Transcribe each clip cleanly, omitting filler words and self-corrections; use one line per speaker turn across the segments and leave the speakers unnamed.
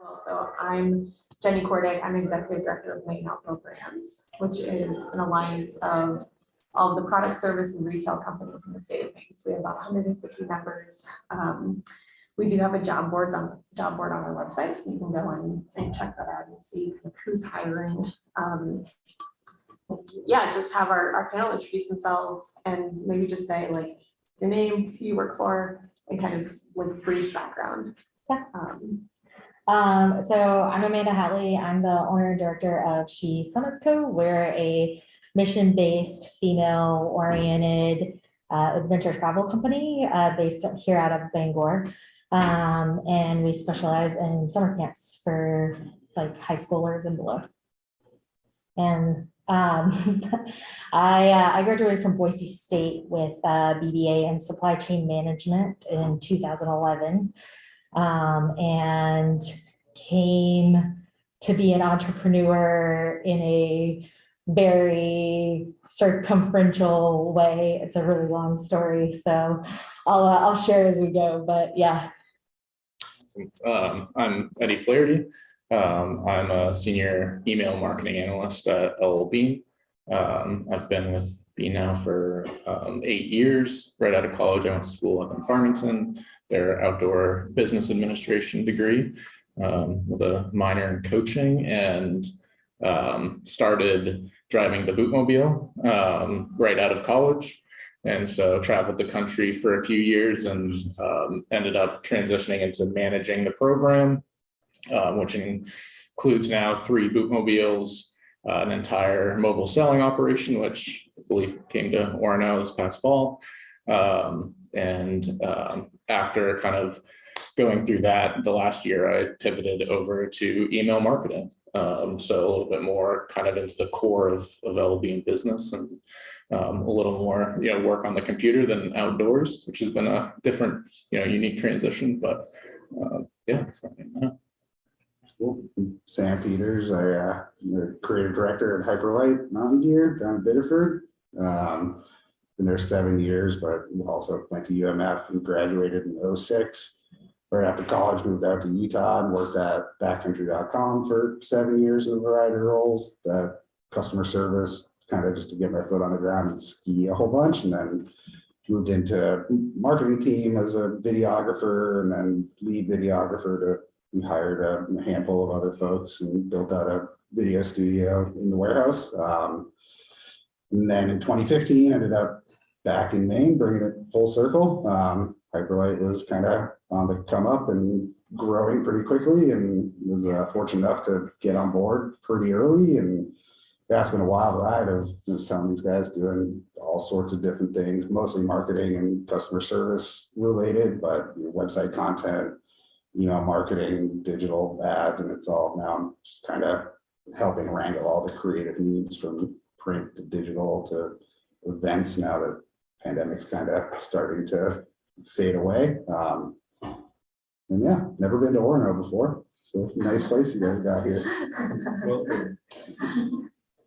well. So I'm Jenny Kordick. I'm Executive Director of Maine Outdoor Brands, which is an alliance of all of the product, service, and retail companies in the state of Maine. So we have about 150 members. We do have a job board on our website, so you can go and check that out and see who's hiring. Yeah, just have our panel introduce themselves and maybe just say like your name, who you work for, and kind of like brief background.
Yeah. So I'm Amanda Hatley. I'm the owner and director of She Summits Co. We're a mission-based, female-oriented adventure travel company based here out of Bangor. And we specialize in summer camps for like high schoolers and below. And I graduated from Boise State with BBA in supply chain management in 2011, and came to be an entrepreneur in a very circumferential way. It's a really long story, so I'll share as we go, but yeah.
I'm Eddie Flaherty. I'm a senior email marketing analyst at LLB. I've been with B now for 8 years. Right out of college, I went to school up in Farmington, their outdoor business administration degree with a minor in coaching, and started driving the bootmobile right out of college. And so traveled the country for a few years and ended up transitioning into managing the program, which includes now 3 bootmobiles, an entire mobile selling operation, which I believe came to Orono this past fall. After kind of going through that, the last year I pivoted over to email marketing. So a little bit more kind of into the core of LLB and business, and a little more, work on the computer than outdoors, which has been a different, unique transition. But yeah, that's what I know.
Cool. Sam Peters. I'm the creative director at Hyperlite Mountain Gear down in Biddeford. Been there 7 years, but also went to UMF and graduated in 2006. Right after college, moved out to Utah and worked at backcountry.com for 7 years in a variety of roles. Customer service, kind of just to get my foot on the ground and ski a whole bunch, and then moved into marketing team as a videographer, and then lead videographer. We hired a handful of other folks and built out a video studio in the warehouse. And then in 2015, ended up back in Maine, bringing it full circle. Hyperlite was kind of on the come up and growing pretty quickly, and was fortunate enough to get on board pretty early. And yeah, it's been a wild ride of just telling these guys doing all sorts of different things, mostly marketing and customer service related, but website content, marketing, digital ads, and it's all now just kind of helping wrangle all the creative needs from print to digital to events now that pandemic's kind of starting to fade away. And yeah, never been to Orono before, so nice place you guys got here.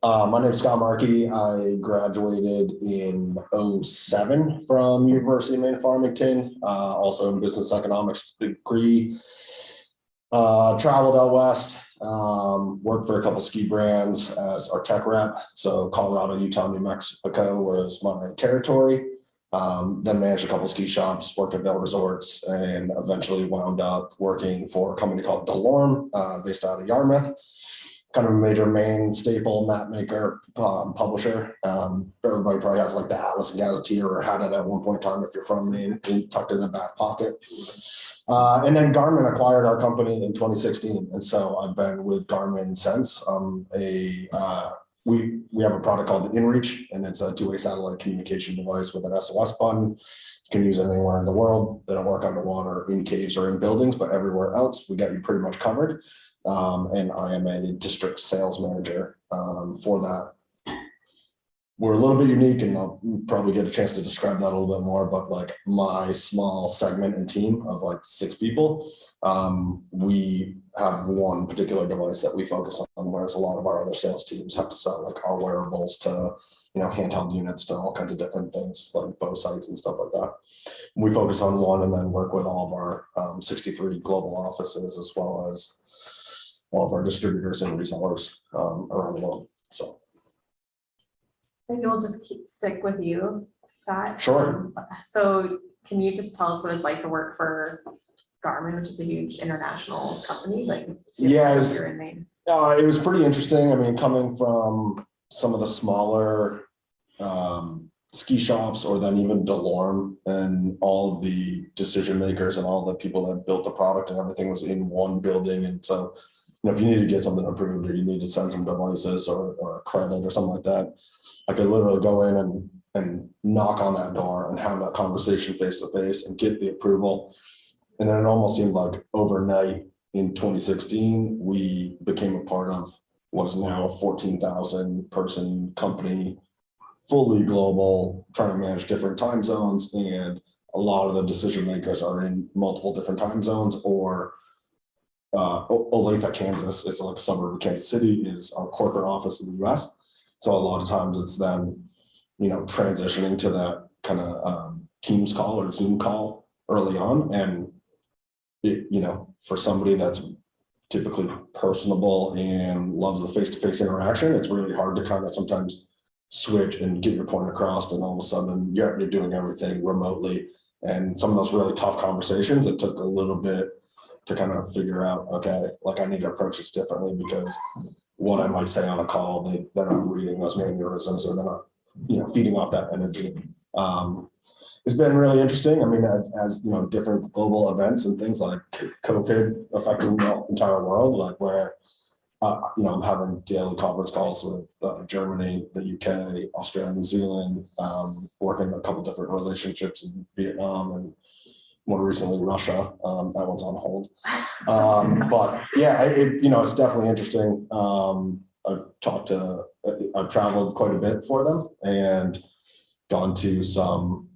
My name is Scott Markey. I graduated in 2007 from University of Maine Farmington, also in business economics degree. Traveled out west, worked for a couple ski brands as our tech rep. So Colorado, Utah, New Mexico was my territory. Then managed a couple ski shops, worked at Vail Resorts, and eventually wound up working for a company called DeLorme, based out of Yarmouth. Kind of a major Maine staple map maker, publisher. Everybody probably has like the Atlas and Gazetteer, or had it at one point in time if you're from Maine, tucked in the back pocket. And then Garmin acquired our company in 2016, and so I've been with Garmin since. We have a product called the InReach, and it's a 2-way satellite communication device with an SOS button. You can use it anywhere in the world. They don't work underwater, in caves, or in buildings, but everywhere else we got you pretty much covered. And I am a district sales manager for that. We're a little bit unique, and I'll probably get a chance to describe that a little bit more, but like my small segment and team of like 6 people, we have one particular device that we focus on, whereas a lot of our other sales teams have to sell like our wearables to, handheld units to all kinds of different things like bow sights and stuff like that. We focus on one and then work with all of our 63 global offices, as well as all of our distributors and resellers around the world. So,
Maybe we'll just stick with you, Scott.
Sure.
So can you just tell us what it's like to work for Garmin, which is a huge international company, like?
Yeah,
You're in Maine.
it was pretty interesting. I mean, coming from some of the smaller ski shops, or then even DeLorme, and all of the decision makers and all the people that built the product and everything was in one building. And so, if you need to get something approved, or you need to send some devices or a credit or something like that, I could literally go in and knock on that door and have that conversation face to face and get the approval. And then it almost seemed like overnight in 2016, we became a part of what is now a 14,000 person company, fully global, trying to manage different time zones. And a lot of the decision makers are in multiple different time zones. Or Olathe, Kansas, it's like a suburb of Kansas City, is our corporate office in the US. So a lot of times it's them, transitioning to that kind of Teams call or Zoom call early on. And for somebody that's typically personable and loves the face-to-face interaction, it's really hard to kind of sometimes switch and get your point across, and all of a sudden you're doing everything remotely. And some of those really tough conversations, it took a little bit to kind of figure out, okay, like I need to approach this differently, because what I might say on a call, they're not reading those mannerisms, or they're not, feeding off that energy. It's been really interesting. I mean, as different global events and things like COVID affecting the entire world, like where, I'm having daily conference calls with Germany, the UK, Australia, New Zealand, working a couple different relationships in Vietnam, and more recently Russia. That one's on hold. But yeah, it's definitely interesting. I've traveled quite a bit for them and gone to some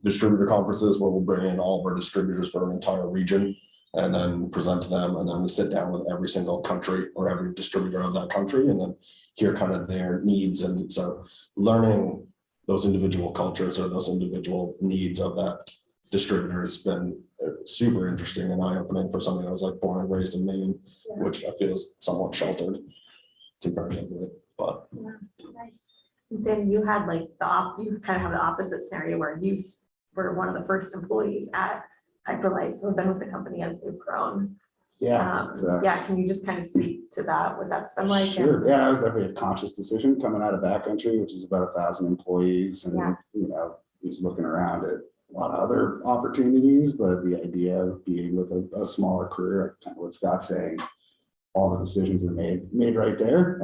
distributor conferences where we'll bring in all of our distributors for an entire region and then present to them. And then we sit down with every single country or every distributor of that country and then hear kind of their needs. And so learning those individual cultures or those individual needs of that distributor has been super interesting and eye-opening for somebody that was like born and raised in Maine, which I feel is somewhat sheltered comparatively. But
Nice. And Sam, you had like you kind of have the opposite scenario where you were one of the first employees at Hyperlite, so have been with the company as they've grown.
Yeah.
Can you just kind of speak to that, what that's been like?
Sure. Yeah, it was definitely a conscious decision coming out of backcountry, which is about 1,000 employees, and just looking around at a lot of other opportunities, but the idea of being with a smaller career, kind of what Scott's saying, all the decisions are made right there.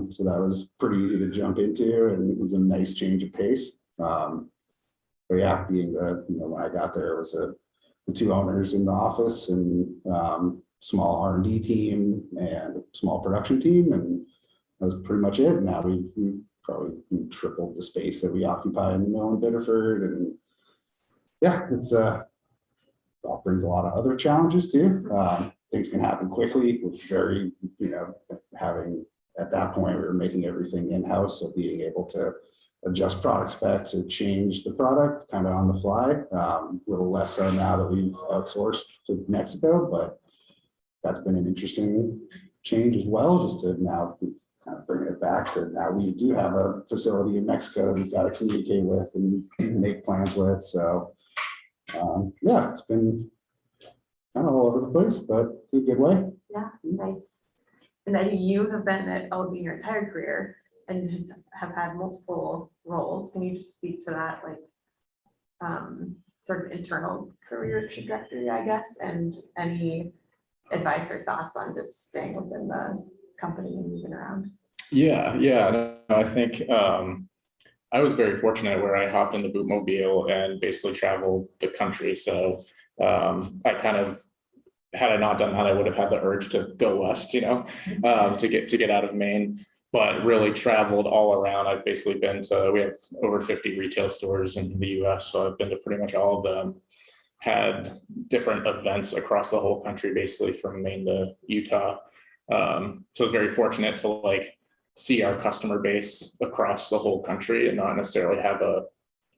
So that was pretty easy to jump into, and it was a nice change of pace. But yeah, being when I got there, it was the two owners in the office and small R&D team and a small production team, and that was pretty much it. Now we've probably tripled the space that we occupy in the mill in Biddeford, and yeah, it's that brings a lot of other challenges too. Things can happen quickly. We're very, having at that point we were making everything in-house, so being able to adjust product specs or change the product kind of on the fly. A little less so now that we've outsourced to Mexico, but that's been an interesting change as well, just to now kind of bring it back to now we do have a facility in Mexico that we've got to communicate with and make plans with. So yeah, it's been kind of all over the place, but in a good way.
Yeah, nice. And then you have been at LB your entire career and have had multiple roles. Can you just speak to that, like sort of internal career trajectory, I guess, and any advice or thoughts on just staying within the company and moving around?
Yeah. I think I was very fortunate where I hopped in the bootmobile and basically traveled the country. So I kind of, had I not done that, I would have had the urge to go west, to get out of Maine, but really traveled all around. I've basically been to, we have over 50 retail stores in the US. So I've been to pretty much all of them, had different events across the whole country, basically from Maine to Utah. So I was very fortunate to see our customer base across the whole country and not necessarily have a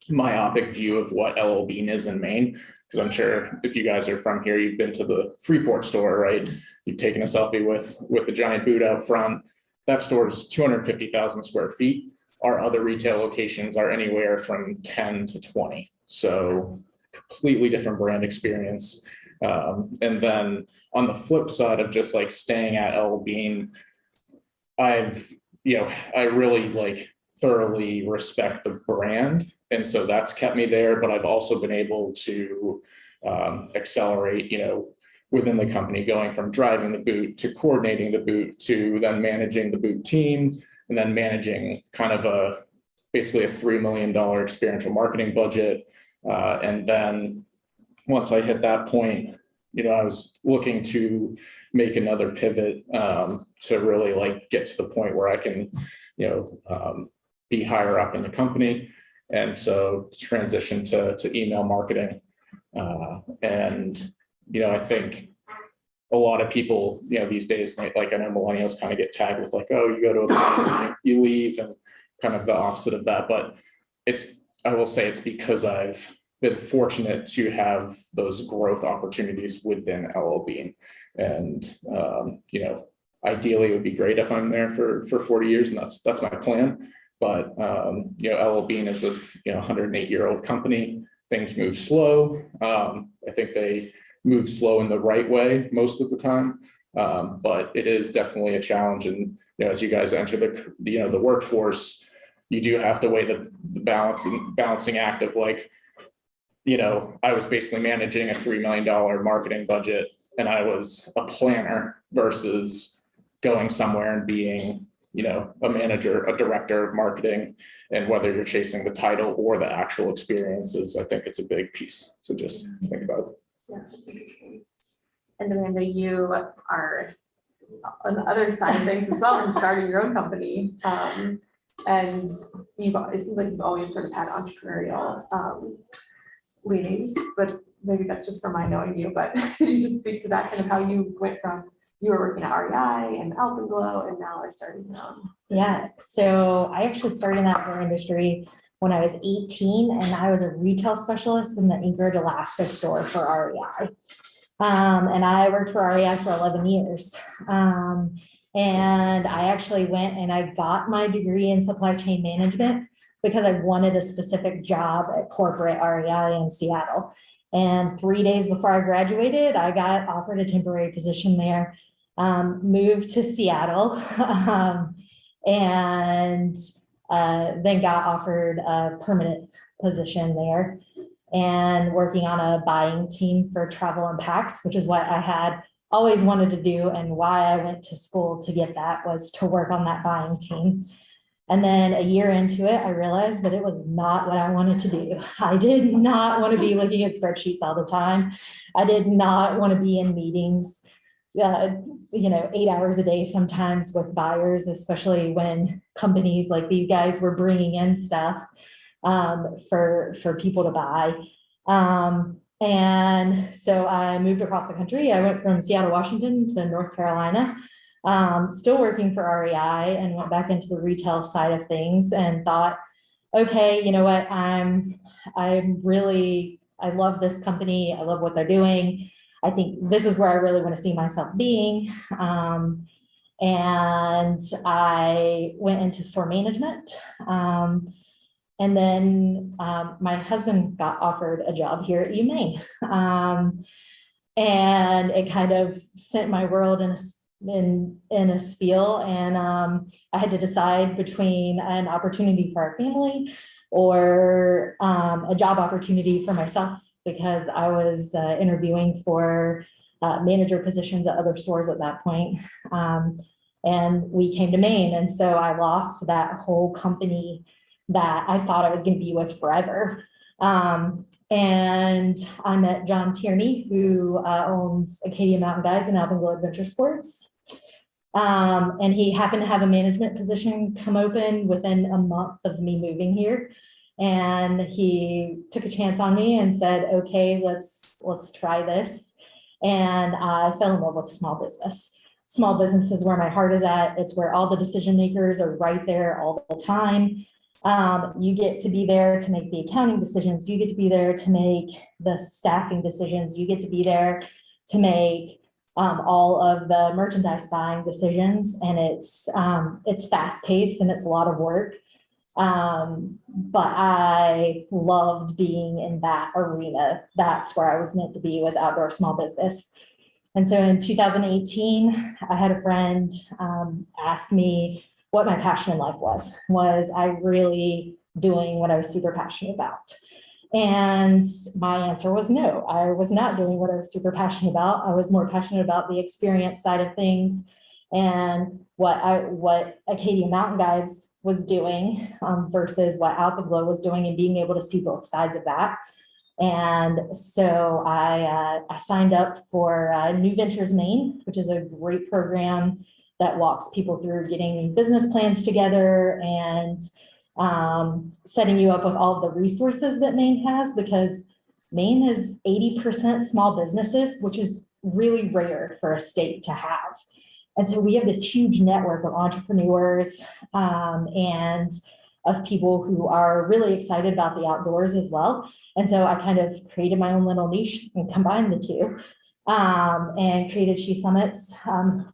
myopic view of what LL Bean is in Maine. Because I'm sure if you guys are from here, you've been to the Freeport store, right? You've taken a selfie with the giant boot out front. That store is 250,000 square feet. Our other retail locations are anywhere from 10 to 20. So completely different brand experience. And then on the flip side of just like staying at LL Bean, I really like thoroughly respect the brand. And so that's kept me there, but I've also been able to accelerate, within the company, going from driving the boot to coordinating the boot to then managing the boot team, and then managing kind of basically a $3 million experiential marketing budget. And then once I hit that point, I was looking to make another pivot to really like get to the point where I can, be higher up in the company. And so transition to email marketing. And, I think a lot of people, these days, like I know millennials kind of get tagged with like, oh, you go to a place and you leave, and kind of the opposite of that. But I will say it's because I've been fortunate to have those growth opportunities within LL Bean. And, ideally it would be great if I'm there for 40 years, and that's my plan. But, LL Bean is a 108-year-old company. Things move slow. I think they move slow in the right way most of the time. But it is definitely a challenge. And, as you guys enter the workforce, you do have to weigh the balancing act of like, I was basically managing a $3 million marketing budget, and I was a planner versus going somewhere and being, a manager, a director of marketing. And whether you're chasing the title or the actual experiences, I think it's a big piece. So just think about it.
Yeah, that's interesting. And Amanda, you are on the other side of things as well, and starting your own company. And it seems like you've always sort of had entrepreneurial leanings, but maybe that's just from my knowing you. But could you just speak to that, kind of how you went from you were working at REI and Alpenglow, and now are starting your own?
Yes, so I actually started in the outdoor industry when I was 18, and I was a retail specialist in the Anchorage, Alaska store for REI. And I worked for REI for 11 years. And I actually went and I got my degree in supply chain management because I wanted a specific job at corporate REI in Seattle. And 3 days before I graduated, I got offered a temporary position there, moved to Seattle, and then got offered a permanent position there and working on a buying team for travel and packs, which is what I had always wanted to do, and why I went to school to get that was to work on that buying team. And then a year into it, I realized that it was not what I wanted to do. I did not want to be looking at spreadsheets all the time. I did not want to be in meetings, 8 hours a day sometimes with buyers, especially when companies like these guys were bringing in stuff for people to buy. And so I moved across the country. I went from Seattle, Washington to North Carolina. Still working for REI, and went back into the retail side of things and thought, okay, you know what, I love this company. I love what they're doing. I think this is where I really want to see myself being. And I went into store management. And then my husband got offered a job here at UMaine. And it kind of sent my world in a spiel, and I had to decide between an opportunity for our family or a job opportunity for myself, because I was interviewing for manager positions at other stores at that point. And we came to Maine, and so I lost that whole company that I thought I was going to be with forever. And I met John Tierney, who owns Acadia Mountain Guides and Alpenglow Adventure Sports. And he happened to have a management position come open within a month of me moving here. And he took a chance on me and said, okay, let's try this. And I fell in love with small business. Small business is where my heart is at. It's where all the decision makers are right there all the time. You get to be there to make the accounting decisions. You get to be there to make the staffing decisions. You get to be there to make all of the merchandise buying decisions. And it's fast paced and it's a lot of work. But I loved being in that arena. That's where I was meant to be, was outdoor small business. And so in 2018, I had a friend ask me what my passion in life was. Was I really doing what I was super passionate about? And my answer was no, I was not doing what I was super passionate about. I was more passionate about the experience side of things and what Acadia Mountain Guides was doing versus what Out the Glow was doing, and being able to see both sides of that. And so I signed up for New Ventures Maine, which is a great program that walks people through getting business plans together and setting you up with all of the resources that Maine has, because Maine is 80% small businesses, which is really rare for a state to have. And so we have this huge network of entrepreneurs and of people who are really excited about the outdoors as well. And so I kind of created my own little niche and combined the two and created She Summits.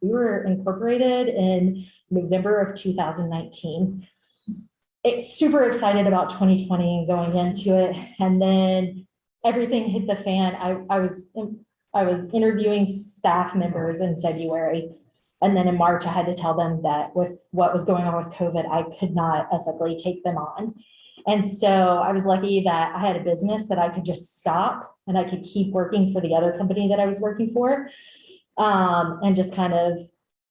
We were incorporated in November of 2019. It's super excited about 2020 and going into it. And then everything hit the fan. I was interviewing staff members in February. And then in March, I had to tell them that with what was going on with COVID, I could not ethically take them on. And so I was lucky that I had a business that I could just stop and I could keep working for the other company that I was working for and just kind of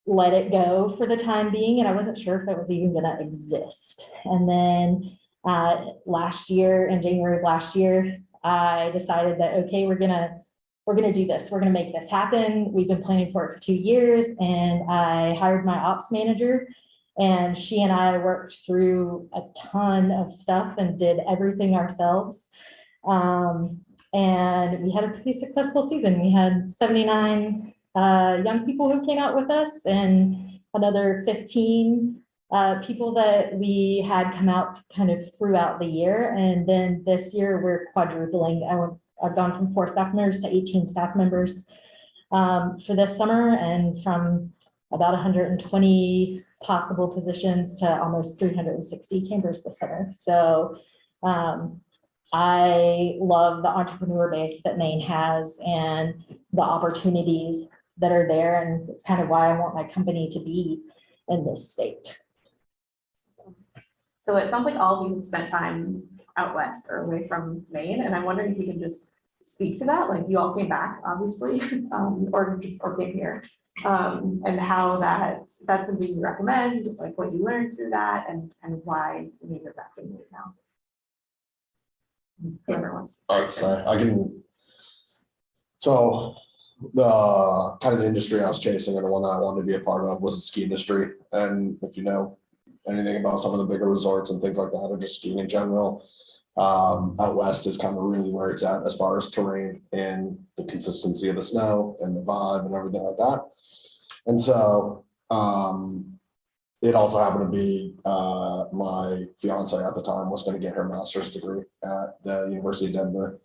let it go for the time being. And I wasn't sure if it was even going to exist. And then last year, in January of last year, I decided that, okay, we're going to do this. We're going to make this happen. We've been planning for it for 2 years. And I hired my ops manager, and she and I worked through a ton of stuff and did everything ourselves. And we had a pretty successful season. We had 79 young people who came out with us, and another 15 people that we had come out kind of throughout the year. And then this year we're quadrupling. I've gone from 4 staff members to 18 staff members for this summer, and from about 120 possible positions to almost 360 campers this summer. So I love the entrepreneur base that Maine has and the opportunities that are there. And it's kind of why I want my company to be in this state.
So it sounds like all of you have spent time out west or away from Maine, and I'm wondering if you can just speak to that. Like, you all came back, obviously, or came here, and how that's something you recommend, like what you learned through that, and why you made it back in Maine now. Whoever wants to start.
I can. So the kind of the industry I was chasing, and the one that I wanted to be a part of, was the ski industry. And if you know anything about some of the bigger resorts and things like that, or just skiing in general, out west is kind of really where it's at as far as terrain and the consistency of the snow and the vibe and everything like that. And so it also happened to be my fiance at the time was going to get her master's degree at the University of Denver.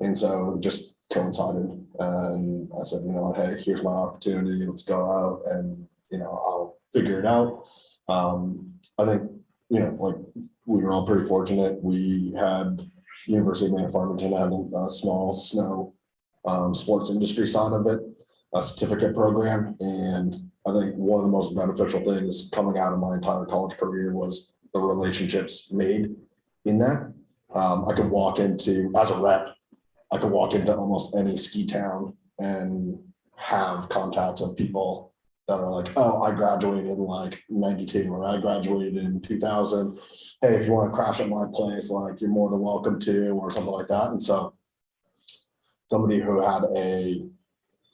And so it just coincided, and I said, you know what, hey, here's my opportunity. Let's go out and, you know, I'll figure it out. I think, you know, like, we were all pretty fortunate. We had University of Maine Farmington had a small snow sports industry side of it, a certificate program. And I think one of the most beneficial things coming out of my entire college career was the relationships made in that. I could walk into, as a rep, I could walk into almost any ski town and have contacts of people that are like, oh, I graduated in like 92, or I graduated in 2000. Hey, if you want to crash at my place, like, you're more than welcome to, or something like that. And so somebody who had a,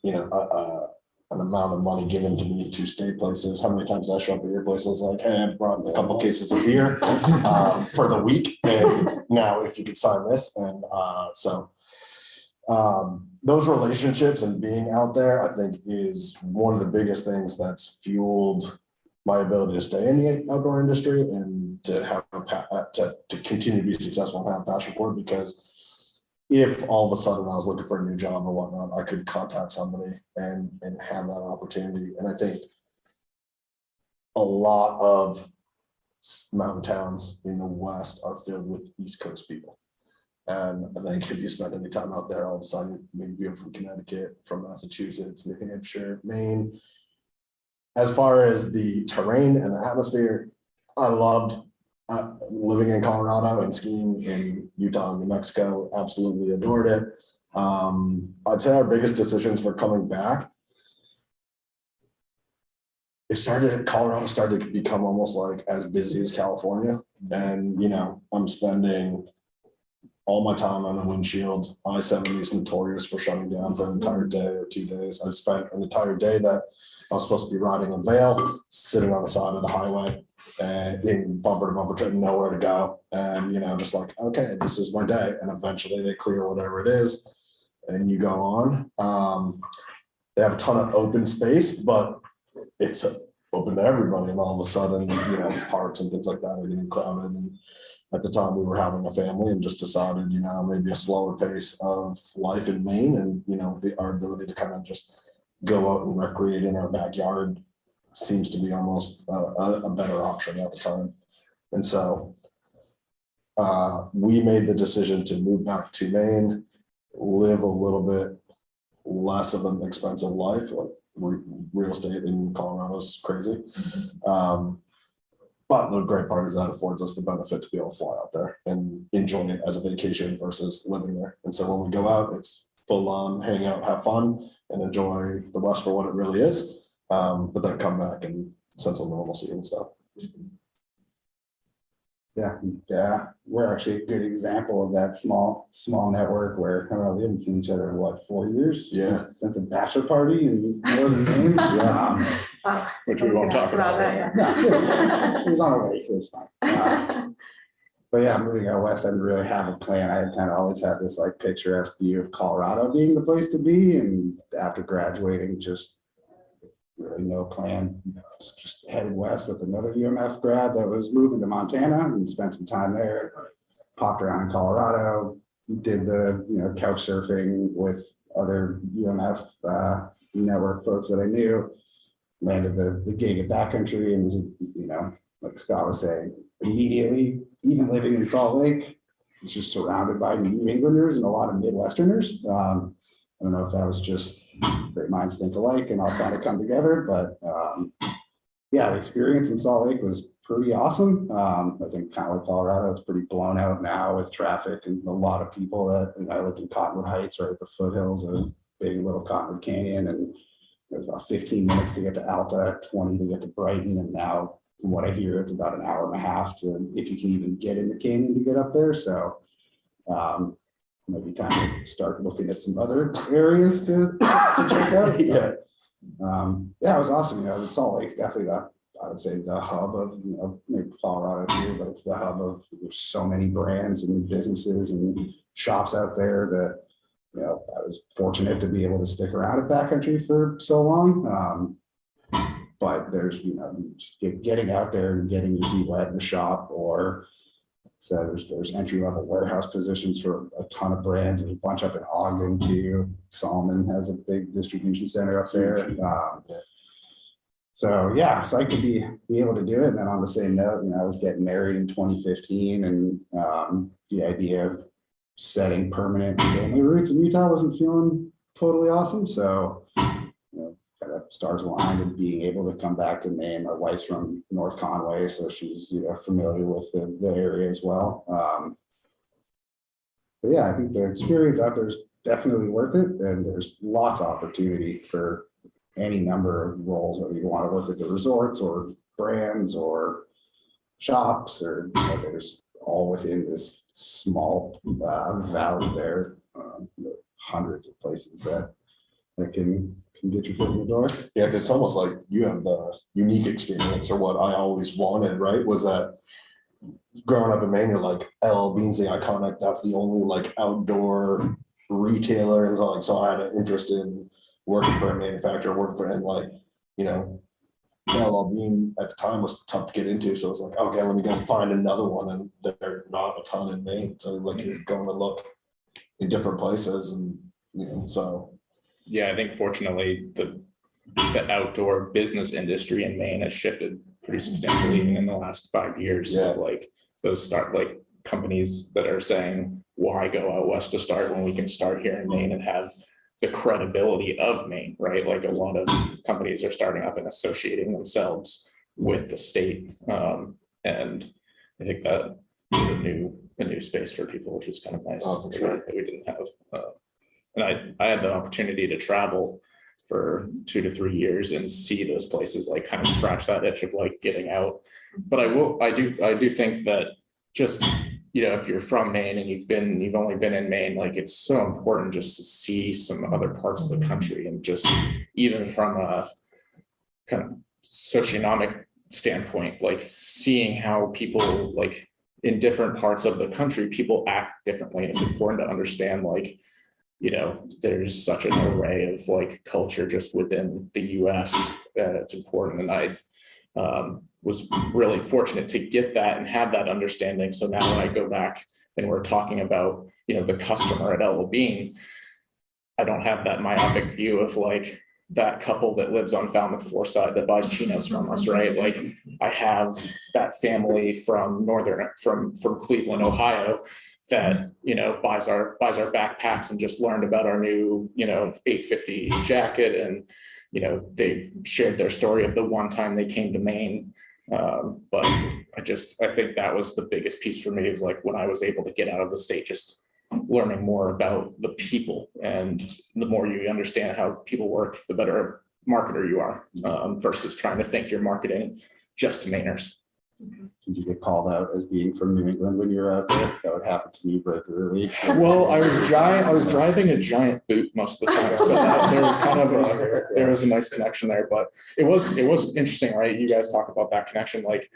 you know, an amount of money given to me to stay places. How many times did I show up at your place? I was like, hey, I brought a couple cases of beer for the week. And now if you could sign this. And so those relationships and being out there, I think, is one of the biggest things that's fueled my ability to stay in the outdoor industry and to have to continue to be successful and have passion for it. Because if all of a sudden I was looking for a new job or whatnot, I could contact somebody and have that opportunity. And I think a lot of mountain towns in the West are filled with East Coast people. And I think if you spend any time out there, all of a sudden, maybe you're from Connecticut, from Massachusetts, New Hampshire, Maine. As far as the terrain and the atmosphere, I loved living in Colorado and skiing in Utah and New Mexico. Absolutely adored it. I'd say our biggest decisions for coming back, Colorado started to become almost like as busy as California. And, you know, I'm spending all my time on the windshield. I-70 is notorious for shutting down for an entire day or 2 days. I've spent an entire day that I was supposed to be riding in Vail, sitting on the side of the highway and being bumper to bumper, trying nowhere to go. And, you know, just like, okay, this is my day. And eventually they clear whatever it is and you go on. They have a ton of open space, but it's open to everybody. And all of a sudden, you know, parks and things like that are getting crowded. And at the time we were having a family and just decided, you know, maybe a slower pace of life in Maine and, you know, our ability to kind of just go out and recreate in our backyard seems to be almost a better option at the time. And so we made the decision to move back to Maine, live a little bit less of an expensive life. Like real estate in Colorado is crazy. But the great part is that affords us the benefit to be able to fly out there and enjoy it as a vacation versus living there. And so when we go out, it's full on, hang out, have fun, and enjoy the West for what it really is. But then come back and sense of normalcy and stuff.
Yeah, we're actually a good example of that small network where we haven't seen each other in what, 4 years?
Yeah.
Since a bachelor party in Northern Maine. Yeah.
Which we won't talk about.
that.
No, it was on a lake, it was fine. But yeah, moving out west, I didn't really have a plan. I had kind of always had this like picturesque view of Colorado being the place to be. And after graduating, just really no plan. Just headed west with another UMF grad that was moving to Montana and spent some time there. Popped around in Colorado, did the couch surfing with other UMF network folks that I knew. Landed the gig at backcountry and was, like Scott was saying, immediately, even living in Salt Lake, was just surrounded by New Englanders and a lot of Midwesterners. I don't know if that was just great minds think alike and all kind of come together, but yeah, the experience in Salt Lake was pretty awesome. I think kind of like Colorado, it's pretty blown out now with traffic and a lot of people that, I lived in Cottonwood Heights, right at the foothills of big little Cottonwood Canyon, and it was about 15 minutes to get to Alta, 20 to get to Brighton, and now from what I hear, it's about an hour and a half to, if you can even get in the canyon to get up there. So maybe time to start looking at some other areas to check out. Yeah. Yeah, it was awesome. The Salt Lake's definitely I would say the hub of, maybe Colorado too, but it's the hub of, there's so many brands and businesses and shops out there that, I was fortunate to be able to stick around at backcountry for so long. But there's, just getting out there and getting your feet wet in the shop, or so there's entry level warehouse positions for a ton of brands. There's a bunch up in Ogden too. Solomon has a big distribution center up there. So yeah, psyched to be able to do it. And then on the same note, I was getting married in 2015, and the idea of setting permanent family roots in Utah wasn't feeling totally awesome. So kind of stars aligned and being able to come back to Maine. My wife's from North Conway, so she's familiar with the area as well. But yeah, I think the experience out there is definitely worth it, and there's lots of opportunity for any number of roles, whether you want to work at the resorts or brands or shops, or there's all within this small valley there, hundreds of places that can get your foot in the door.
Yeah, because it's almost like you have the unique experience, or what I always wanted, right? Was that growing up in Maine, you're like, LL Bean's the iconic, that's the only like outdoor retailer. And so I had an interest in working for a manufacturer, working for, and like, LL Bean at the time was tough to get into, so it was like, okay, let me go find another one, and there are not a ton in Maine, so like you're going to look in different places, and so.
Yeah, I think fortunately the outdoor business industry in Maine has shifted pretty substantially even in the last 5 years.
Yeah.
Of like those companies that are saying, why go out west to start when we can start here in Maine and have the credibility of Maine, right? Like a lot of companies are starting up and associating themselves with the state. And I think that is a new space for people, which is kind of nice.
Oh, for sure.
That we didn't have. And I had the opportunity to travel for 2 to 3 years and see those places, like kind of scratch that itch of like getting out. But I do think that just, if you're from Maine and you've only been in Maine, like it's so important just to see some other parts of the country, and just even from a kind of socioeconomic standpoint, like seeing how people like in different parts of the country, people act differently. It's important to understand like, there's such an array of like culture just within the US that it's important. And I was really fortunate to get that and have that understanding. So now when I go back and we're talking about, the customer at LL Bean, I don't have that myopic view of like that couple that lives on Falmouth Forsyth that buys chinos from us, right? Like I have that family from Cleveland, Ohio, that buys our backpacks and just learned about our new 850 jacket, and they've shared their story of the one time they came to Maine. But I think that was the biggest piece for me, is like when I was able to get out of the state, just learning more about the people, and the more you understand how people work, the better marketer you are, versus trying to think you're marketing just to Mainers.
Did you get called out as being from New England when you were out there? That would happen to me regularly.
Well, I was driving a giant boot most of the time, so there was kind of a nice connection there. But it was interesting, right? You guys talk about that connection. Like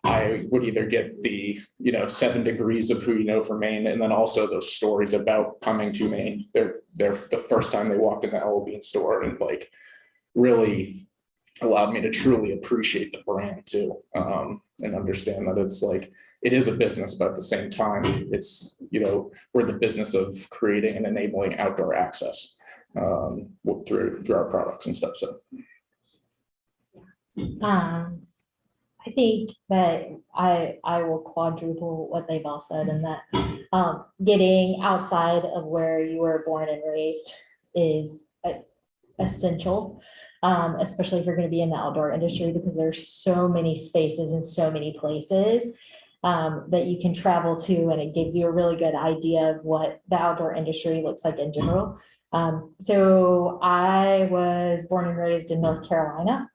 I would either get the 7 degrees of who you know from Maine, and then also those stories about coming to Maine. They're the first time they walked in the LL Bean store, and like really allowed me to truly appreciate the brand too, and understand that it's like it is a business, but at the same time, it's we're the business of creating and enabling outdoor access through our products and stuff. So
I think that I will quadruple what they've all said, and that getting outside of where you were born and raised is essential. Especially if you're going to be in the outdoor industry, because there's so many spaces and so many places that you can travel to, and it gives you a really good idea of what the outdoor industry looks like in general. So I was born and raised in North Carolina,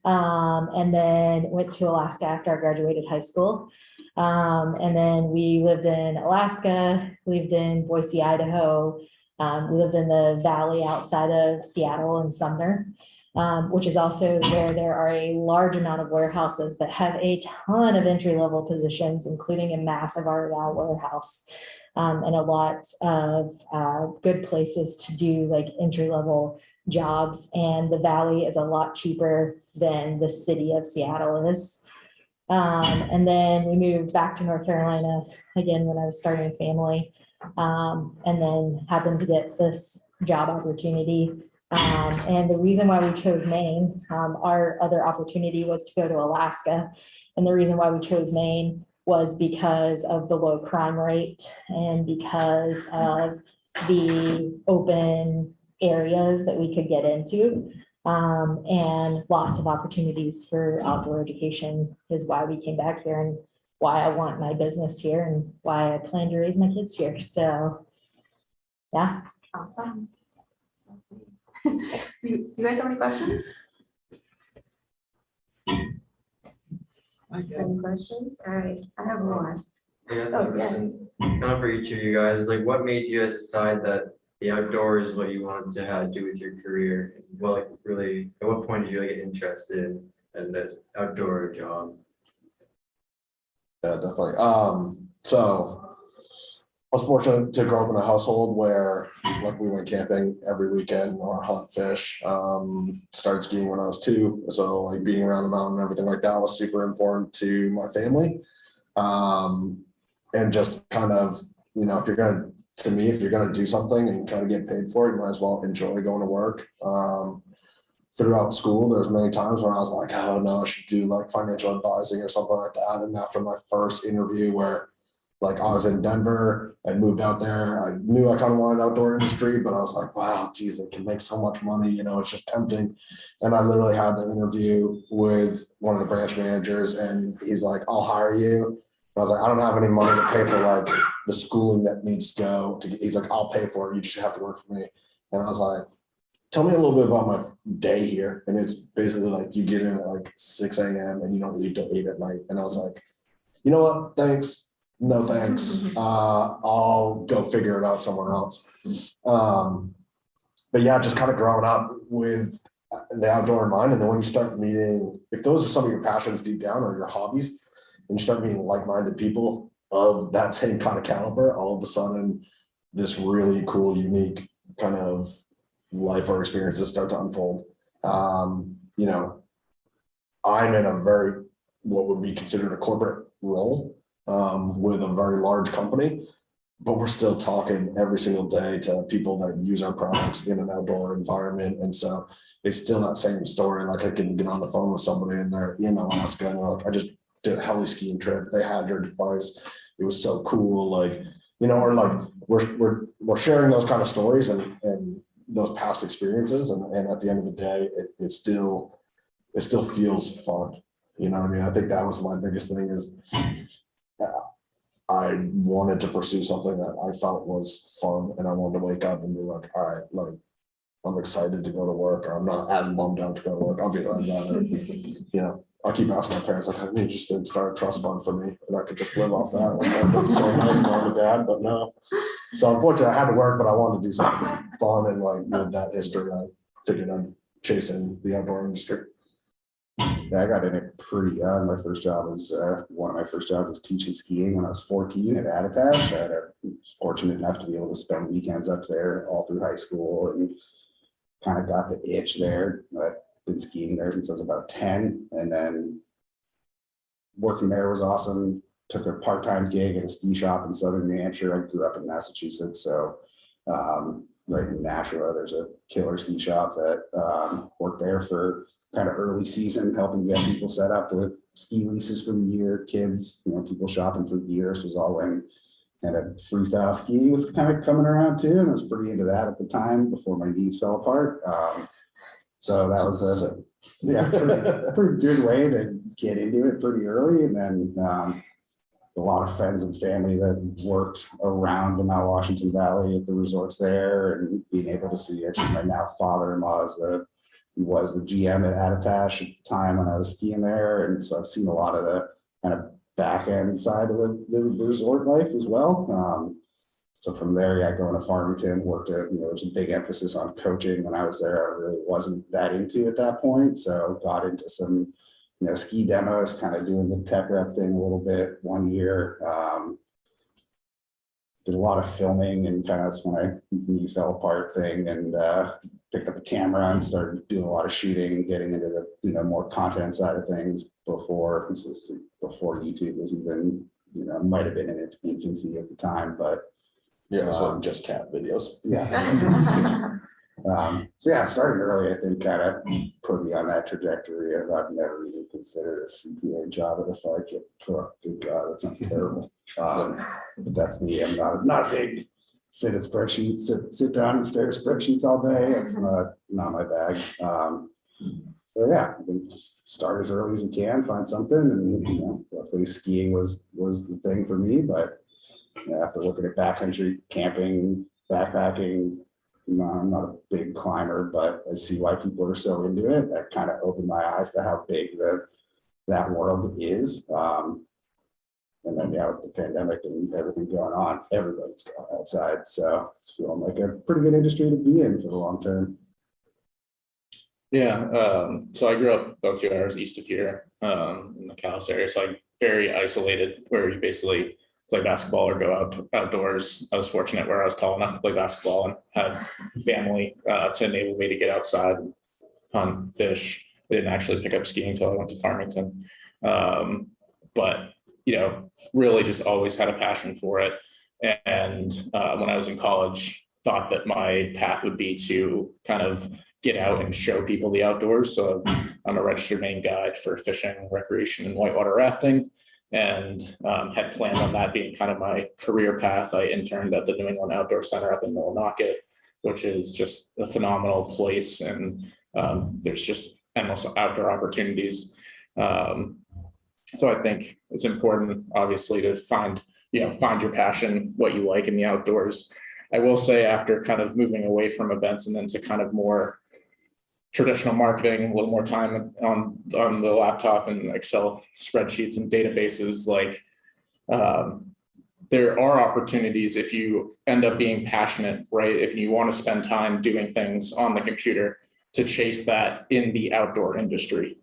and then went to Alaska after I graduated high school. And then we lived in Alaska, lived in Boise, Idaho. We lived in the valley outside of Seattle and Sumner. Which is also where there are a large amount of warehouses that have a ton of entry-level positions, including a massive REI warehouse, and a lot of good places to do like entry-level jobs. And the valley is a lot cheaper than the city of Seattle is. And then we moved back to North Carolina again when I was starting a family, and then happened to get this job opportunity. And the reason why we chose Maine, our other opportunity was to go to Alaska. And the reason why we chose Maine was because of the low crime rate and because of the open areas that we could get into. And lots of opportunities for outdoor education is why we came back here, and why I want my business here, and why I plan to raise my kids here. So, yeah.
Awesome. Do you guys have any questions? Any questions? All right, I have more.
I guess
Oh,
a question, kind of for each of you guys, like what made you guys decide that the outdoors is what you wanted to do with your career? Well, like really, at what point did you get interested in the outdoor job?
Yeah, definitely. So was fortunate to grow up in a household where, like, we went camping every weekend or hunt fish. Started skiing when I was 2, so like being around the mountain and everything like that was super important to my family. And just kind of, if you're gonna do something and kind of get paid for it, you might as well enjoy going to work. Throughout school, there's many times when I was like, oh no, I should do like financial advising or something like that. And after my first interview where like I was in Denver, I moved out there, I knew I kind of wanted outdoor industry, but I was like, wow, geez, they can make so much money, it's just tempting. And I literally had an interview with one of the branch managers and he's like, I'll hire you. And I was like, I don't have any money to pay for like the schooling that needs to go to, he's like, I'll pay for it. You just have to work for me. And I was like, tell me a little bit about my day here. And it's basically like you get in at like 6 a.m. and you don't leave till 8 at night. And I was like, you know what? Thanks. No, thanks. I'll go figure it out somewhere else. But yeah, just kind of growing up with the outdoor in mind. And then when you start meeting, if those are some of your passions deep down or your hobbies, and you start meeting like-minded people of that same kind of caliber, all of a sudden, this really cool, unique kind of life or experiences start to unfold. I'm in a very, what would be considered a corporate role with a very large company, but we're still talking every single day to people that use our products in an outdoor environment. And so it's still that same story. Like I can get on the phone with somebody and they're in Alaska and they're like, I just did a heli skiing trip. They had your device. It was so cool. Like, or like we're sharing those kind of stories and those past experiences. And at the end of the day, it still feels fun. You know what I mean? I think that was my biggest thing is I wanted to pursue something that I felt was fun and I wanted to wake up and be like, all right, like I'm excited to go to work or I'm not as bummed out to go to work. I'll be like, I keep asking my parents, like, I'm interested in start a trust fund for me and I could just live off that. Like, that's so nice, mom and dad, but no. So unfortunately I had to work, but I wanted to do something fun and like with that history, I figured I'm chasing the outdoor industry.
Yeah, I got in it pretty young. My first job was one of my first jobs was teaching skiing when I was 14 at Attitash. I was fortunate enough to be able to spend weekends up there all through high school and kind of got the itch there. I've been skiing there since I was about 10, and then working there was awesome. Took a part-time gig at a ski shop in southern New Hampshire. I grew up in Massachusetts, so right in Nashua, there's a killer ski shop that worked there for kind of early season, helping get people set up with ski leases for the year, kids, people shopping for gear. This was all when kind of freestyle skiing was kind of coming around too, and I was pretty into that at the time before my knees fell apart. So that was a pretty good way to get into it pretty early, and then a lot of friends and family that worked around the Mount Washington Valley at the resorts there, and being able to see actually my now father-in-law was the GM at Attitash at the time when I was skiing there. And so I've seen a lot of the kind of back end side of the resort life as well. So from there, going to Farmington, worked at, there's a big emphasis on coaching. When I was there, I really wasn't that into at that point. So got into some, ski demos, kind of doing the tech rep thing a little bit one year. Did a lot of filming, and kind of that's when my knees fell apart thing, and picked up a camera and started doing a lot of shooting, getting into the more content side of things before YouTube was even, might have been in its infancy at the time, but
Yeah, so just cat videos.
So starting early, I think kind of put me on that trajectory of I've never even considered a CPA job if I could. Oh, good God, that sounds terrible. But that's me. I'm not a big sit down and stare at spreadsheets all day. It's not my bag. So I think just start as early as you can, find something, and luckily skiing was the thing for me. But after looking at backcountry camping, backpacking, I'm not a big climber, but I see why people are so into it. That kind of opened my eyes to how big that world is. And then with the pandemic and everything going on, everybody's going outside. So it's feeling like a pretty good industry to be in for the long term.
Yeah, so I grew up about 2 hours east of here, in the Calais area. So I'm very isolated, where you basically play basketball or go outdoors. I was fortunate where I was tall enough to play basketball and had family to enable me to get outside and hunt, fish. I didn't actually pick up skiing until I went to Farmington. But, really just always had a passion for it. And when I was in college, thought that my path would be to kind of get out and show people the outdoors. So I'm a registered Maine guide for fishing, recreation, and whitewater rafting, and had planned on that being kind of my career path. I interned at the New England Outdoor Center up in Millinocket, which is just a phenomenal place, and there's just endless outdoor opportunities. So I think it's important, obviously, to find your passion, what you like in the outdoors. I will say, after kind of moving away from events and into kind of more traditional marketing, a little more time on the laptop and Excel spreadsheets and databases, like there are opportunities if you end up being passionate, right? If you want to spend time doing things on the computer, to chase that in the outdoor industry.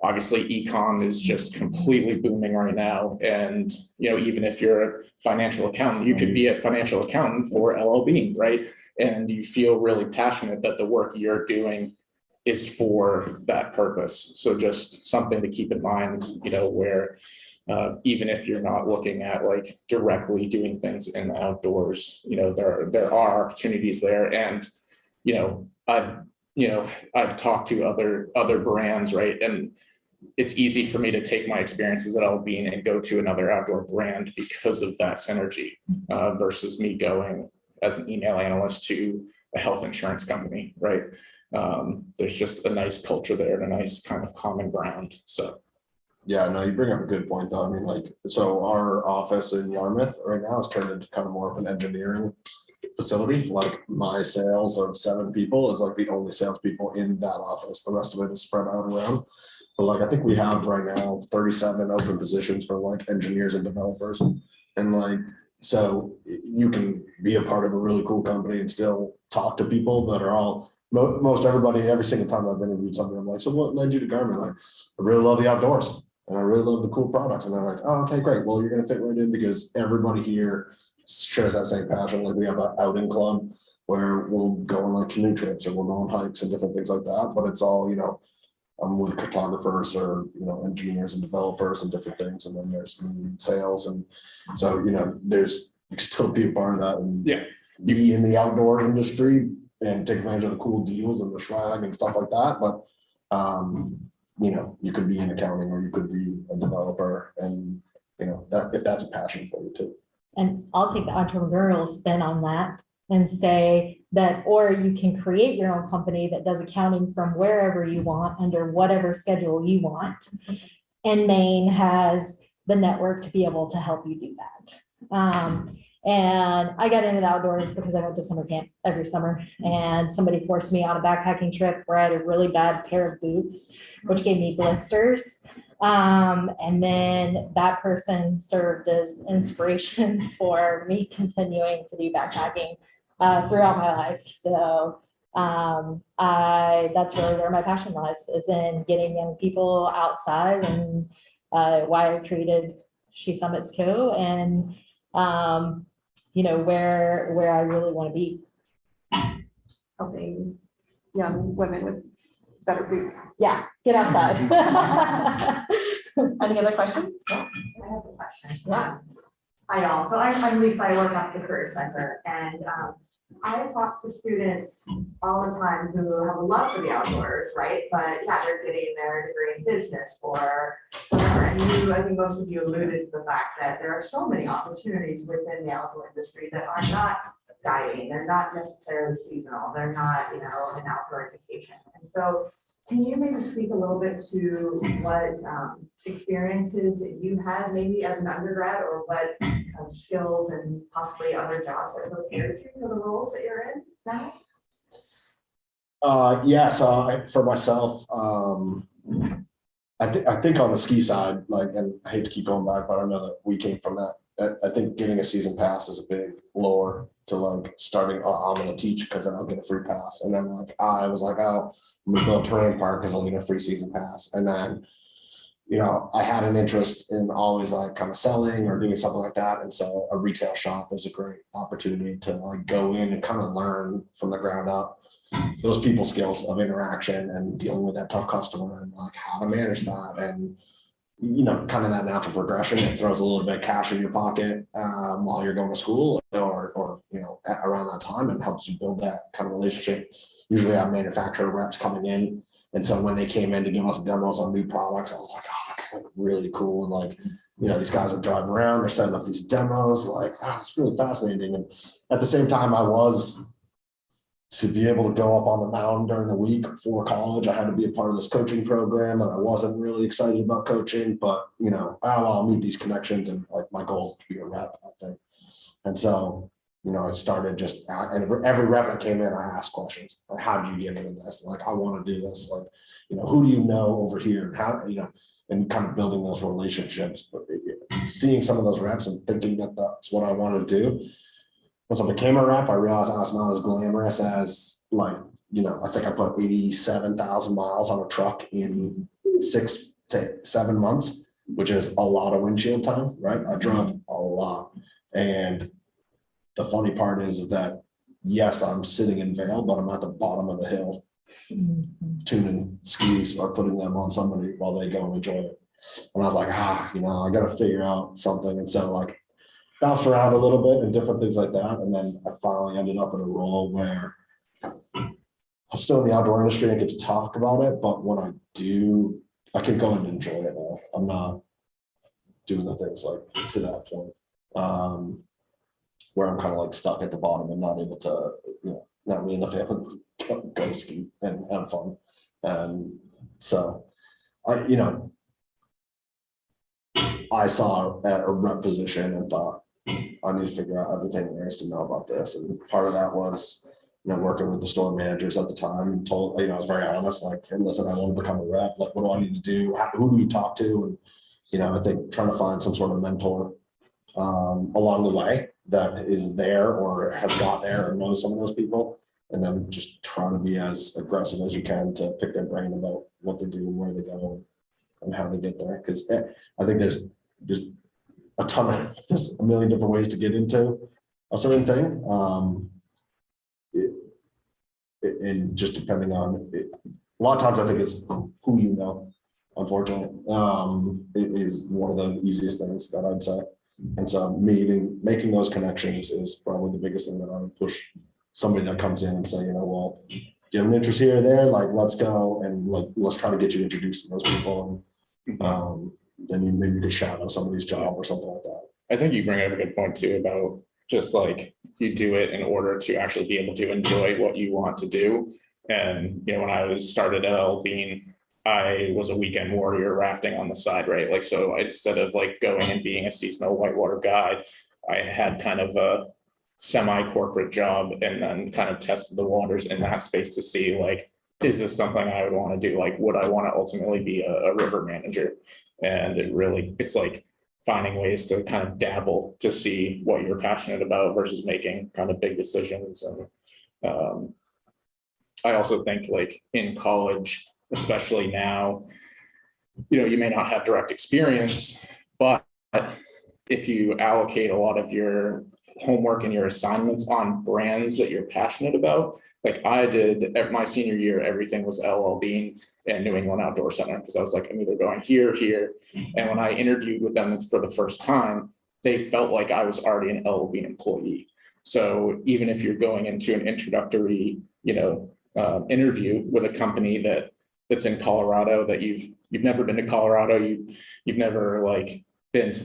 Obviously, e-com is just completely booming right now. And, even if you're a financial accountant, you could be a financial accountant for LL Bean, right? And you feel really passionate that the work you're doing is for that purpose. So just something to keep in mind, where even if you're not looking at like directly doing things in the outdoors, there are opportunities there. And, I've talked to other brands, right? And it's easy for me to take my experiences at LL Bean and go to another outdoor brand because of that synergy versus me going as an email analyst to a health insurance company, right? There's just a nice culture there and a nice kind of common ground. So.
Yeah, no, you bring up a good point though. I mean, so our office in Yarmouth right now has turned into kind of more of an engineering facility. Like my sales of 7 people is like the only salespeople in that office. The rest of it is spread out around. But I think we have right now 37 open positions for engineers and developers. And so you can be a part of a really cool company and still talk to people that are all, most everybody, every single time I've interviewed somebody, I'm like, so what led you to Garmin? I really love the outdoors and I really love the cool products. And they're like, oh, okay, great. Well, you're going to fit right in because everybody here shares that same passion. We have an outing club where we'll go on canoe trips or we'll go on hikes and different things like that. But it's all, I'm with cartographers or, engineers and developers and different things. And then there's sales. And so, there's, you can still be a part of that and be in the outdoor industry and take advantage of the cool deals and the swag and stuff like that. But, you could be in accounting or you could be a developer and, that if that's a passion for you too.
And I'll take the entrepreneurial spin on that and say that, or you can create your own company that does accounting from wherever you want, under whatever schedule you want. And Maine has the network to be able to help you do that. And I got into the outdoors because I went to summer camp every summer and somebody forced me on a backpacking trip where I had a really bad pair of boots, which gave me blisters. And then that person served as inspiration for me continuing to do backpacking throughout my life. So that's really where my passion lies, is in getting young people outside, and why I created She Summits Co. and where I really want to be.
Helping young women with better boots.
Yeah, get outside.
Any other questions?
I have a question. Yeah. I'm Lisa, I work at the Career Center, and I talk to students all the time who have a love for the outdoors, right? But they're getting their degree in business or whatever. And I think most of you alluded to the fact that there are so many opportunities within the outdoor industry that are not guiding. They're not necessarily seasonal. They're not, an outdoor education. And so can you maybe speak a little bit to what experiences that you had maybe as an undergrad, or what skills and possibly other jobs that prepared you for the roles that you're in now?
So for myself, I think on the ski side, and I hate to keep going back, but I know that we came from that. I think getting a season pass is a big lure to starting, I'm going to teach because then I'll get a free pass. And then I was like, oh, I'm going to build a terrain park because I'll get a free season pass. And then you know, I had an interest in always like kind of selling or doing something like that. And so a retail shop was a great opportunity to like go in and kind of learn from the ground up those people skills of interaction and dealing with that tough customer and like how to manage that. And, you know, kind of that natural progression. It throws a little bit of cash in your pocket while you're going to school or, you know, around that time, and helps you build that kind of relationship. Usually I have manufacturer reps coming in. And so when they came in to give us demos on new products, I was like, oh, that's like really cool. And like, you know, these guys are driving around, they're setting up these demos, like, oh, it's really fascinating. And at the same time, to be able to go up on the mountain during the week for college, I had to be a part of this coaching program, and I wasn't really excited about coaching, but you know, I'll meet these connections, and like my goal is to be a rep, I think. And so, you know, I started just, and every rep that came in, I asked questions. Like, how did you get into this? Like, I want to do this. Like, you know, who do you know over here? How, you know, and kind of building those relationships, but seeing some of those reps and thinking that that's what I wanted to do. Once I became a rep, I realized I was not as glamorous as, like, you know, I think I put 87,000 miles on a truck in 6 to 7 months, which is a lot of windshield time, right? I drove a lot. And the funny part is that, yes, I'm sitting in Vail, but I'm at the bottom of the hill tuning skis or putting them on somebody while they go and enjoy it. And I was like, you know, I got to figure out something. And so like, bounced around a little bit and different things like that. And then I finally ended up in a role where I'm still in the outdoor industry and get to talk about it. But when I do, I can go and enjoy it now. I'm not doing the things like to that point where I'm kind of like stuck at the bottom and not able to, you know, not me and the family go ski and have fun. And so you know, I saw at a rep position and thought, I need to figure out everything there is to know about this. And part of that was, you know, working with the store managers at the time, and told, you know, I was very honest, like, hey, listen, I want to become a rep. Like, what do I need to do? Who do you talk to? And, you know, I think trying to find some sort of mentor along the way that is there or has got there or knows some of those people. And then just trying to be as aggressive as you can to pick their brain about what they do and where they go and how they get there. Because I think there's there's a million different ways to get into a certain thing. And just depending on it, a lot of times I think it's who you know, unfortunately, it is one of the easiest things that I'd say. And so making those connections is probably the biggest thing that I would push somebody that comes in and say, you know, well, do you have an interest here or there? Like, let's go and like, let's try to get you introduced to those people. And then maybe you could shadow somebody's job or something like that.
I think you bring up a good point too about just like you do it in order to actually be able to enjoy what you want to do. And, you know, when I started at L Bean, I was a weekend warrior rafting on the side, right? Like, so instead of like going and being a seasonal whitewater guide, I had kind of a semi-corporate job and then kind of tested the waters in that space to see like, is this something I would want to do? Like, would I want to ultimately be a river manager? And it's like finding ways to kind of dabble to see what you're passionate about versus making kind of big decisions. And I also think like in college, especially now, you know, you may not have direct experience, but if you allocate a lot of your homework and your assignments on brands that you're passionate about, like I did at my senior year, everything was LL Bean and New England Outdoor Center, because I was like, I'm either going here. And when I interviewed with them for the first time, they felt like I was already an LL Bean employee. So even if you're going into an introductory, you know, interview with a company that's in Colorado, that you've never been to Colorado, you've never like been to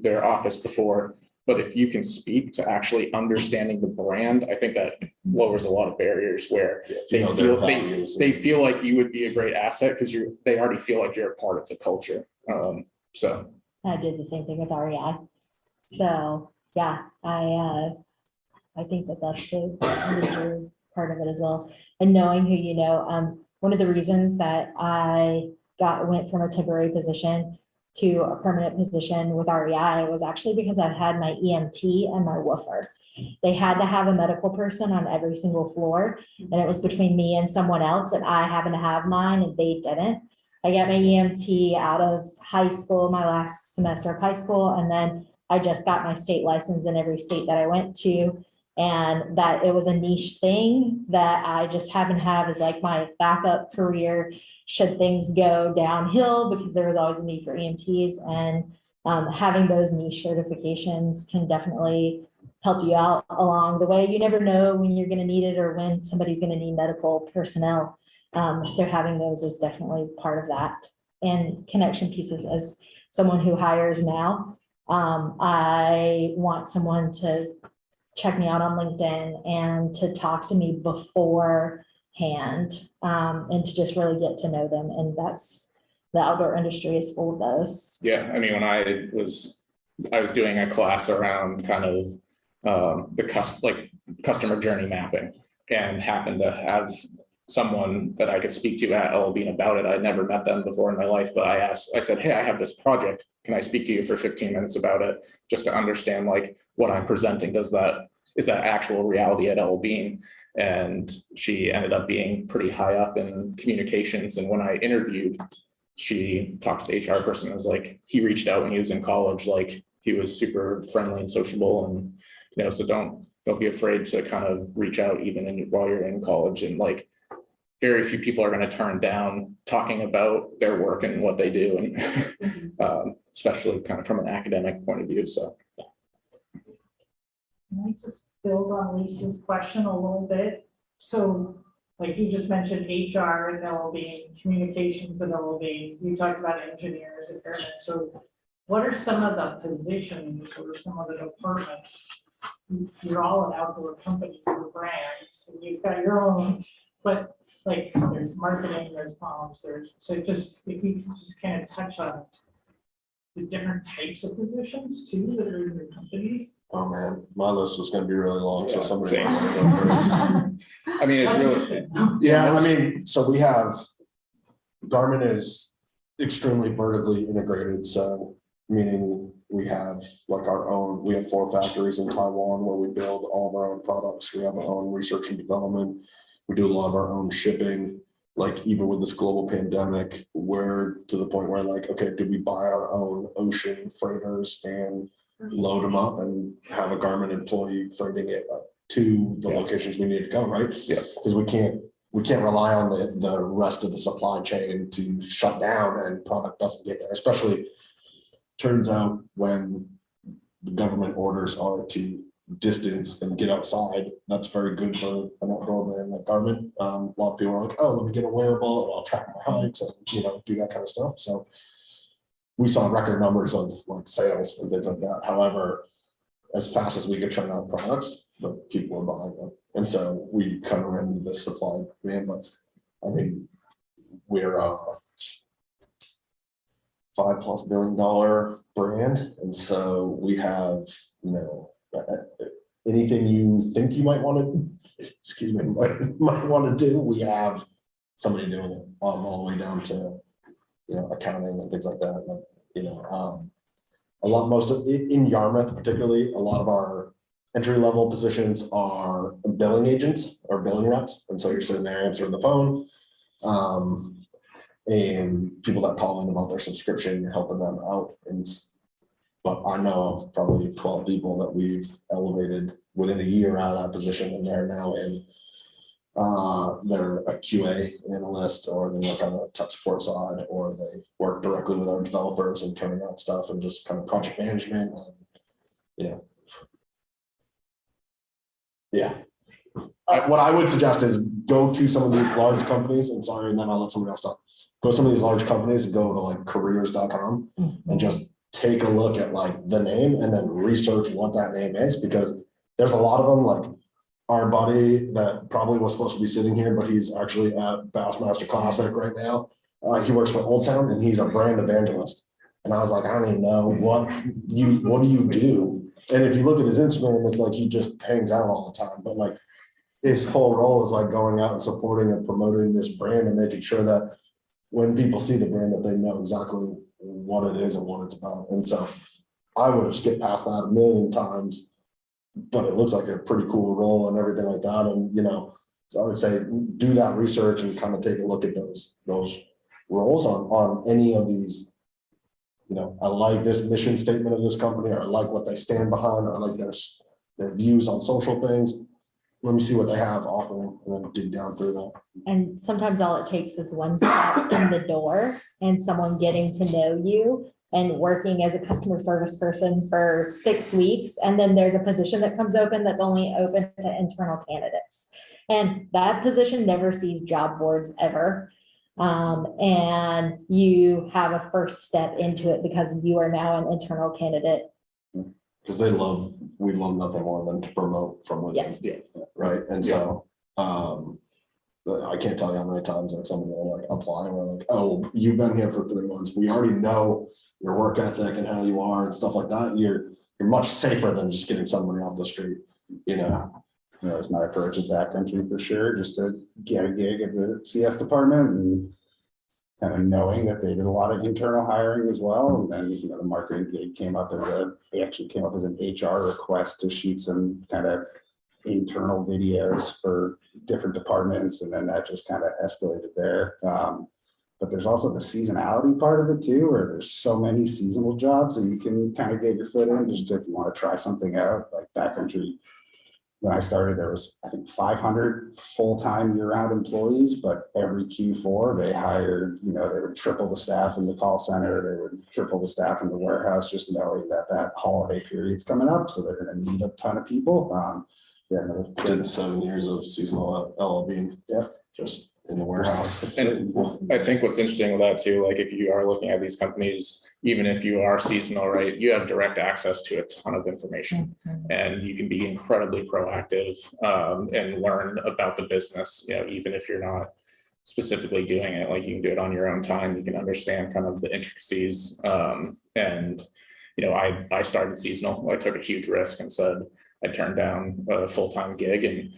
their office before. But if you can speak to actually understanding the brand, I think that lowers a lot of barriers where they feel like you would be a great asset because they already feel like you're a part of the culture. So
I did the same thing with REI. So yeah, I think that's a major part of it as well. And knowing who you know, one of the reasons that I went from a temporary position to a permanent position with REI was actually because I had my EMT and my woofer. They had to have a medical person on every single floor, and it was between me and someone else, and I happened to have mine and they didn't. I got my EMT out of high school, my last semester of high school, and then I just got my state license in every state that I went to. And that it was a niche thing that I just happen to have as like my backup career should things go downhill, because there was always a need for EMTs, and having those niche certifications can definitely help you out along the way. You never know when you're going to need it or when somebody's going to need medical personnel. So having those is definitely part of that. And connection pieces, as someone who hires now, I want someone to check me out on LinkedIn and to talk to me beforehand, and to just really get to know them. And that's, the outdoor industry is full of those.
Yeah, I mean, when I was doing a class around kind of the customer journey mapping, and happened to have someone that I could speak to at LB about it. I'd never met them before in my life, but I said, hey, I have this project. Can I speak to you for 15 minutes about it? Just to understand like what I'm presenting. Is that actual reality at LB? And she ended up being pretty high up in communications. And when I interviewed, she talked to the HR person. It was like, he reached out when he was in college. Like, he was super friendly and sociable, and, so don't be afraid to kind of reach out even while you're in college. And like, very few people are going to turn down talking about their work and what they do, and especially kind of from an academic point of view. So,
can I just build on Lisa's question a little bit? So, like you just mentioned HR and LLB, communications and LLB, you talked about engineers and airmen. So what are some of the positions or some of the departments? You're all an outdoor company, your brands, and you've got your own, but like there's marketing, there's comms, so just if you can just kind of touch on the different types of positions too that are in your companies.
Oh man, my list was gonna be really long, so
Yeah,
somebody
same.
might want to go first.
I mean, it's really,
Yeah, I mean, so we have, Garmin is extremely vertically integrated, so meaning we have like we have 4 factories in Taiwan where we build all of our own products. We have our own research and development. We do a lot of our own shipping. Like even with this global pandemic, we're to the point where like, okay, do we buy our own ocean freighters and load them up and have a Garmin employee freighting it up to the locations we need to go, right?
Yeah.
Because we can't rely on the rest of the supply chain to shut down and product doesn't get there, especially turns out when the government orders are to distance and get outside, that's very good for an outdoor brand like Garmin. A lot of people are like, oh, let me get a wearable and I'll track my hikes and do that kind of stuff. So we saw record numbers of like sales and things like that. However, as fast as we could churn out products, but people were buying them. And so we kind of ran into this supply demand, but I mean, we're $5+ billion brand. And so we have, anything you think you might want to do, we have somebody doing it all the way down to, accounting and things like that. Most of in Yarmouth, particularly, a lot of our entry level positions are billing agents or billing reps. And so you're sitting there answering the phone. And people that call in about their subscription, you're helping them out. But I know of probably 12 people that we've elevated within a year out of that position, and they're now in, they're a QA analyst, or they work on the tech support side, or they work directly with our developers and turning out stuff and just kind of project management. Yeah. What I would suggest is go to some of these large companies, and then I'll let somebody else talk. Go to some of these large companies and go to like careers.com and just take a look at like the name and then research what that name is, because there's a lot of them. Like our buddy that probably was supposed to be sitting here, but he's actually at Bassmaster Classic right now. He works for Old Town and he's a brand evangelist. And I was like, I don't even know what do you do? And if you look at his Instagram, it's like he just hangs out all the time. But like his whole role is like going out and supporting and promoting this brand and making sure that when people see the brand, that they know exactly what it is and what it's about. And so I would have skipped past that a million times, but it looks like a pretty cool role and everything like that. And, so I would say do that research and kind of take a look at those roles on any of these. You know, I like this mission statement of this company, or I like what they stand behind, or I like their views on social things. Let me see what they have offering and then dig down through that.
And sometimes all it takes is one step in the door and someone getting to know you and working as a customer service person for 6 weeks. And then there's a position that comes open that's only open to internal candidates. And that position never sees job boards ever. And you have a first step into it because you are now an internal candidate.
Because we love nothing more than to promote from within.
Yeah.
Right, and so, I can't tell you how many times like somebody will like apply and we're like, oh, you've been here for 3 months, we already know your work ethic and how you are and stuff like that, you're much safer than just getting somebody off the street, you know.
That was my approach at backcountry for sure, just to get a gig at the CS department and kind of knowing that they did a lot of internal hiring as well. And then, you know, the marketing gig came up as an HR request to shoot some kind of internal videos for different departments. And then that just kind of escalated there. But there's also the seasonality part of it too, where there's so many seasonal jobs that you can kind of get your foot in just if you want to try something out. Like backcountry, when I started, there was, I think, 500 full-time year-round employees, but every Q4 they hired, you know, they would triple the staff in the call center, they would triple the staff in the warehouse, just knowing that that holiday period's coming up. So they're going to need a ton of people.
Did 7 years of seasonal LLB.
Yeah.
Just in the warehouse.
And I think what's interesting with that too, like if you are looking at these companies, even if you are seasonal, right, you have direct access to a ton of information and you can be incredibly proactive and learn about the business, you know, even if you're not specifically doing it, like you can do it on your own time, you can understand kind of the intricacies. And, you know, I started seasonal, I took a huge risk and said, I turned down a full-time gig and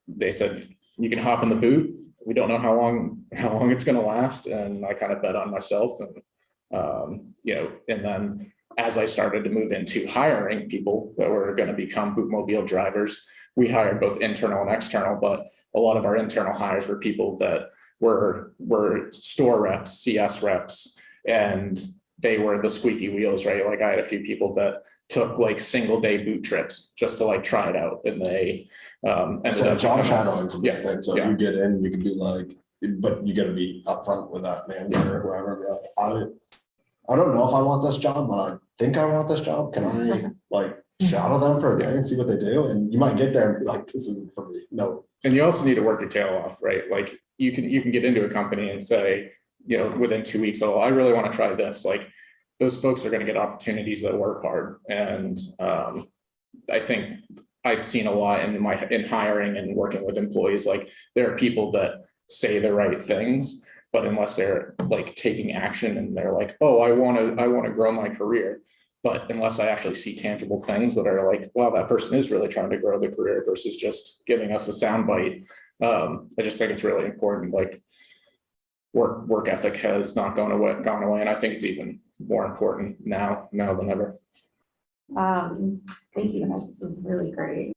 they said, you can hop in the boot. We don't know how long it's going to last. And I kind of bet on myself. And, you know, and then as I started to move into hiring people that were going to become bootmobile drivers, we hired both internal and external, but a lot of our internal hires were people that were store reps, CS reps, and they were the squeaky wheels, right? Like I had a few people that took like single day boot trips just to like try it out. And they ended up
job shadowing's a big
Yeah.
thing. So if you get in, you can be like, but you gotta be upfront with that manager or whoever. Be like, I don't know if I want this job, but I think I want this job. Can I like shadow them for a day and see what they do? And you might get there and be like, this isn't for me. No.
And you also need to work your tail off, right? Like you can get into a company and say, you know, within 2 weeks, oh, I really want to try this. Like those folks are going to get opportunities that work hard. And I think I've seen a lot in hiring and working with employees, like there are people that say the right things, but unless they're like taking action and they're like, oh, I want to grow my career. But unless I actually see tangible things that are like, wow, that person is really trying to grow the career versus just giving us a soundbite. I just think it's really important. Like work ethic has not gone away. And I think it's even more important now than ever.
Thank you, guys. This is really great.